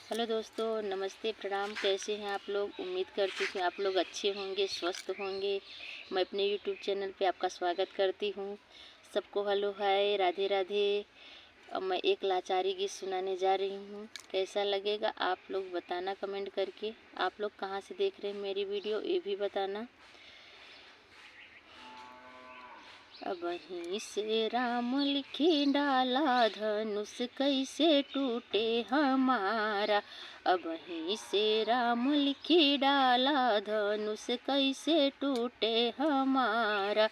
Hello दोस्तों, नमस्ते, प्रणाम। कैसे हैं आप लोग? उम्मीद करती हूँ आप लोग अच्छे होंगे, स्वस्थ होंगे। मैं अपने यूट्यूब चैनल पे आपका स्वागत करती हूँ। सबको हेलो, हाय, राधे राधे। अब मैं एक लाचारी गीत सुनाने जा रही हूँ। कैसा लगेगा आप लोग बताना कमेंट करके। आप लोग कहाँ से देख रहे हैं मेरी वीडियो ये भी बताना। अबहीं से राम लिखी डाला धनुष कैसे टूटे हमारा। अबहीं से राम लिखी डाला धनुष कैसे टूटे हमारा।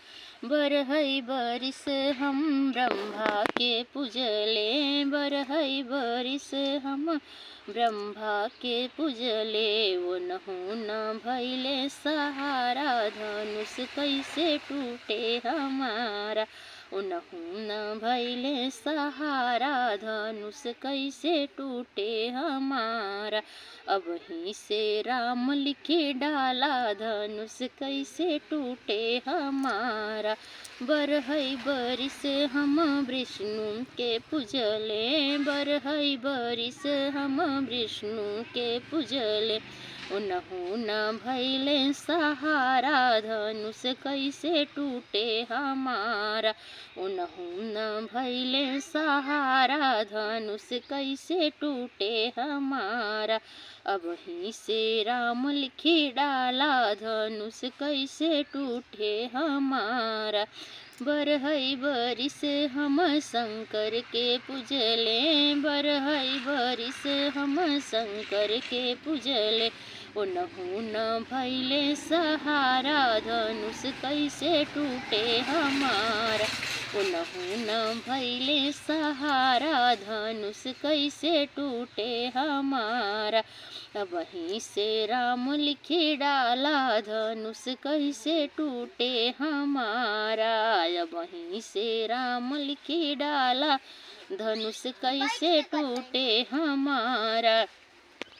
बरहई बरिस हम ब्रह्मा के पूजले, बरहई बरिस हम ब्रह्मा के पूजले। वो नहु न भैले सहारा धनुष कैसे टूटे हमारा। उनहु न भैले सहारा धनुष कैसे टूटे हमारा। अबहीं से राम लिखी डाला धनुष कैसे टूटे हमारा। बरहई बरिस हम विष्णु के पूजले, बरहई बरिस हम विष्णु के पूजले। उनहु न भैले सहारा धनुष कैसे टूटे हमारा। उनहु न भैले सहारा धनुष कैसे टूटे हमारा। अबहीं से राम लिखी डाला धनुष कैसे टूटे हमारा। बरहई बरिस हम शंकर के पूजले, बरहई बरिस हम शंकर के पूजले। उनहु न भैले सहारा धनुष कैसे टूटे हमारा। उनहु न भैले सहारा धनुष कैसे टूटे हमारा। अबहीं से राम लिखी डाला धनुष कैसे टूटे हमारा। अबहीं से राम लिखी डाला धनुष कैसे टूटे हमारा।